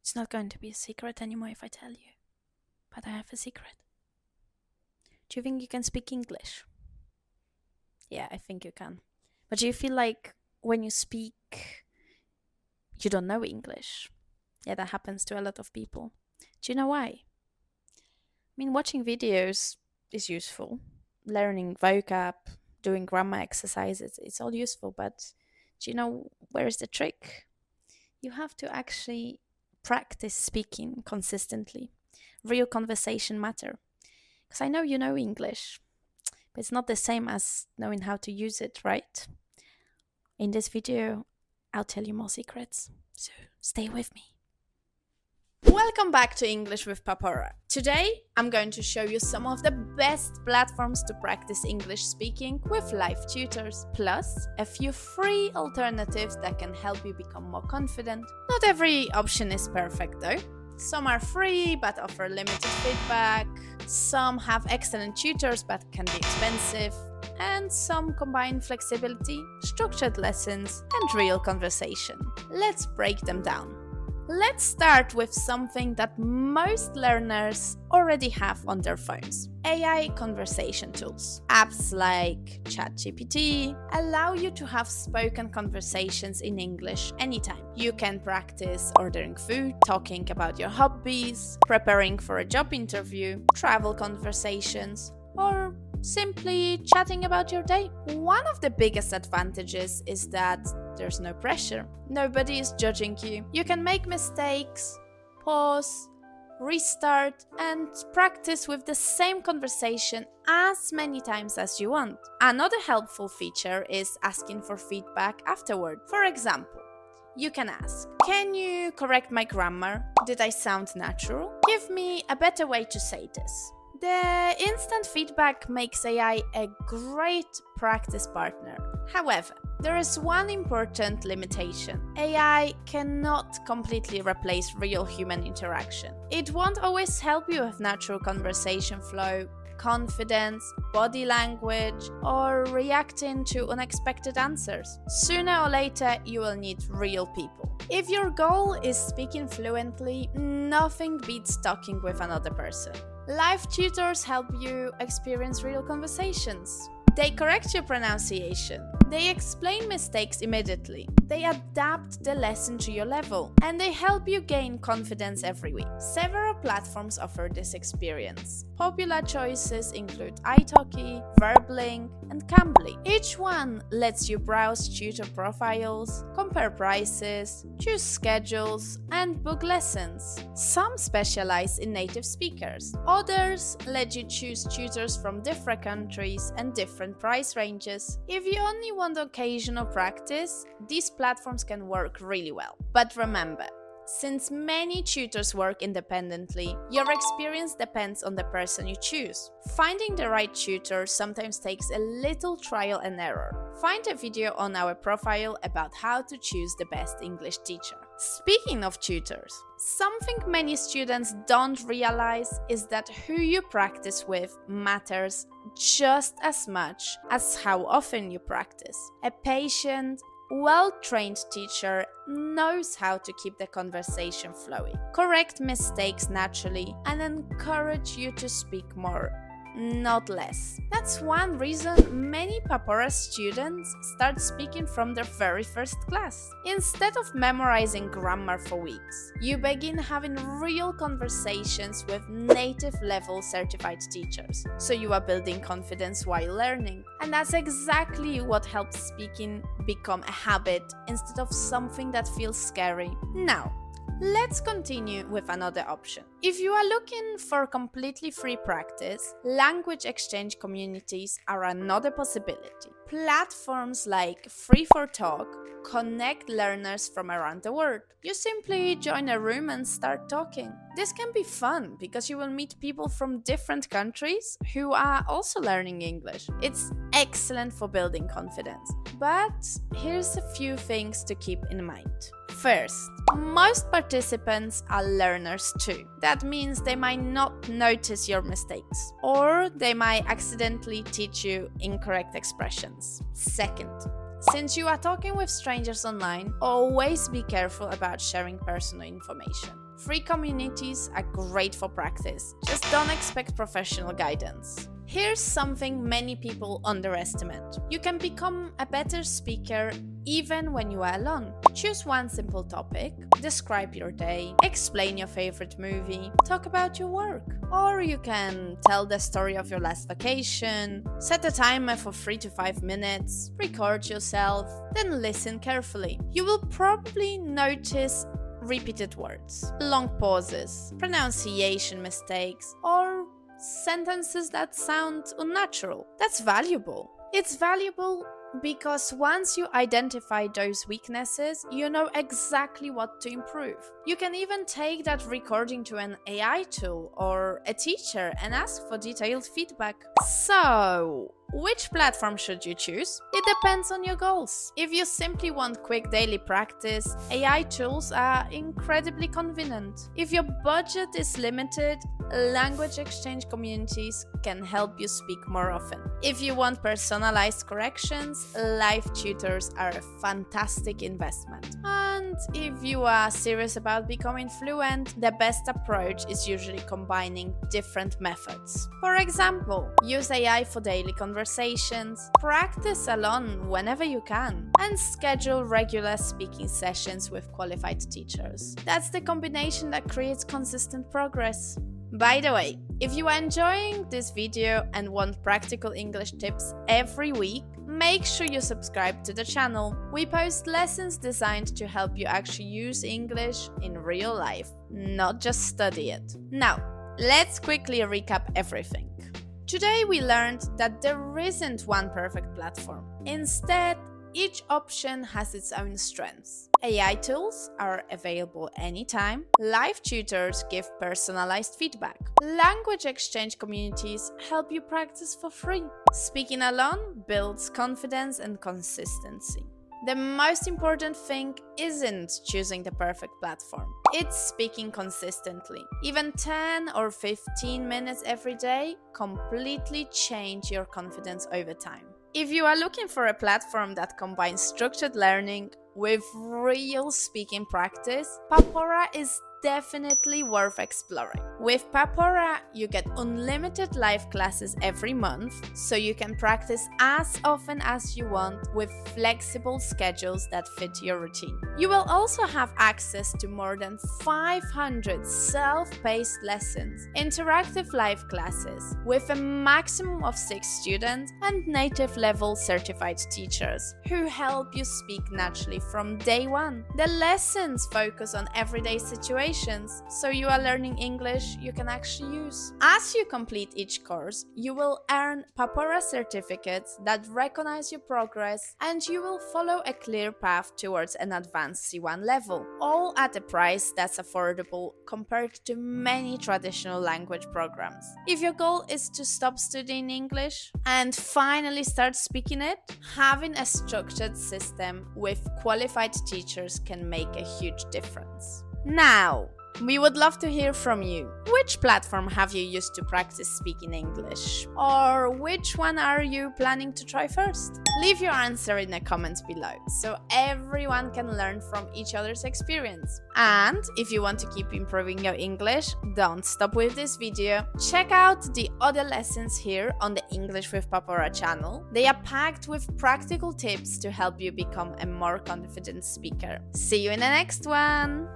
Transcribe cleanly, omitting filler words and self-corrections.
It's not going to be a secret anymore if I tell you. But I have a secret. Do you think you can speak English? Yeah, I think you can. But do you feel like when you speak, you don't know English? Yeah, that happens to a lot of people. Do you know why? I mean, watching videos is useful. Learning vocab, doing grammar exercises, it's all useful. But do you know where is the trick? You have to actually practice speaking consistently. Real conversation matter. Because I know you know English, but it's not the same as knowing how to use it, right? In this video, I'll tell you more secrets, so stay with me. Welcome back to English with Papora. Today, I'm going to show you some of the best platforms to practice English speaking with live tutors, plus a few free alternatives that can help you become more confident. Not every option is perfect though. Some are free but offer limited feedback, some have excellent tutors but can be expensive, and some combine flexibility, structured lessons, and real conversation. Let's break them down. Let's start with something that most learners already have on their phones. AI conversation tools. Apps like ChatGPT allow you to have spoken conversations in English anytime. You can practice ordering food, talking about your hobbies, preparing for a job interview, travel conversations, or simply chatting about your day. One of the biggest advantages is that there's no pressure. Nobody is judging you. You can make mistakes, pause, restart, and practice with the same conversation as many times as you want. Another helpful feature is asking for feedback afterward. For example, you can ask, "Can you correct my grammar? Did I sound natural? Give me a better way to say this." The instant feedback makes AI a great practice partner. However, there is one important limitation. AI cannot completely replace real human interaction. It won't always help you with natural conversation flow, confidence, body language, or reacting to unexpected answers. Sooner or later, you will need real people. If your goal is speaking fluently, nothing beats talking with another person. Live tutors help you experience real conversations. They correct your pronunciation. They explain mistakes immediately. They adapt the lesson to your level. And they help you gain confidence every week. Several platforms offer this experience. Popular choices include italki, Verbling, and Cambly. Each one lets you browse tutor profiles, compare prices, choose schedules, and book lessons. Some specialize in native speakers. Others let you choose tutors from different countries and different price ranges. If you only want occasional practice, these platforms can work really well. But remember, since many tutors work independently, your experience depends on the person you choose. Finding the right tutor sometimes takes a little trial and error. Find a video on our profile about how to choose the best English teacher. Speaking of tutors, something many students don't realize is that who you practice with matters just as much as how often you practice. A patient, well-trained teacher knows how to keep the conversation flowing, correct mistakes naturally, and encourage you to speak more, not less. That's one reason many Papora students start speaking from their very first class. Instead of memorizing grammar for weeks, you begin having real conversations with native level certified teachers. So you are building confidence while learning. And that's exactly what helps speaking become a habit instead of something that feels scary. Now, let's continue with another option. If you are looking for completely free practice, language exchange communities are another possibility. Platforms like Free4Talk connect learners from around the world. You simply join a room and start talking. This can be fun because you will meet people from different countries who are also learning English. It's excellent for building confidence. But here's a few things to keep in mind. First, most participants are learners too. That means they might not notice your mistakes, or they might accidentally teach you incorrect expressions. Second, since you are talking with strangers online, always be careful about sharing personal information. Free communities are great for practice. Just don't expect professional guidance. Here's something many people underestimate. You can become a better speaker even when you are alone. Choose one simple topic, describe your day, explain your favorite movie, talk about your work. Or you can tell the story of your last vacation, set a timer for 3 to 5 minutes, record yourself, then listen carefully. You will probably notice repeated words, long pauses, pronunciation mistakes, or sentences that sound unnatural. That's valuable. It's valuable because once you identify those weaknesses, you know exactly what to improve. You can even take that recording to an AI tool or a teacher and ask for detailed feedback. So, which platform should you choose? It depends on your goals. If you simply want quick daily practice, AI tools are incredibly convenient. If your budget is limited, language exchange communities can help you speak more often. If you want personalized corrections, live tutors are a fantastic investment. And if you are serious about becoming fluent, the best approach is usually combining different methods. For example, use AI for daily conversations, practice alone whenever you can, and schedule regular speaking sessions with qualified teachers. That's the combination that creates consistent progress. By the way, if you are enjoying this video and want practical English tips every week, make sure you subscribe to the channel. We post lessons designed to help you actually use English in real life, not just study it. Now, let's quickly recap everything. Today we learned that there isn't one perfect platform. Instead, each option has its own strengths. AI tools are available anytime. Live tutors give personalized feedback. Language exchange communities help you practice for free. Speaking alone builds confidence and consistency. The most important thing isn't choosing the perfect platform. It's speaking consistently. Even 10 or 15 minutes every day completely change your confidence over time. If you are looking for a platform that combines structured learning with real speaking practice, Papora is definitely worth exploring. With Papora, you get unlimited live classes every month, so you can practice as often as you want with flexible schedules that fit your routine. You will also have access to more than 500 self-paced lessons, interactive live classes with a maximum of 6 students, and native-level certified teachers who help you speak naturally from day one. The lessons focus on everyday situations, so you are learning English you can actually use. As you complete each course, you will earn Papora certificates that recognize your progress, and you will follow a clear path towards an advanced C1 level, all at a price that's affordable compared to many traditional language programs. If your goal is to stop studying English and finally start speaking it, having a structured system with qualified teachers can make a huge difference. Now, we would love to hear from you. Which platform have you used to practice speaking English? Or which one are you planning to try first? Leave your answer in the comments below, so everyone can learn from each other's experience. And if you want to keep improving your English, don't stop with this video. Check out the other lessons here on the English with Papora channel. They are packed with practical tips to help you become a more confident speaker. See you in the next one!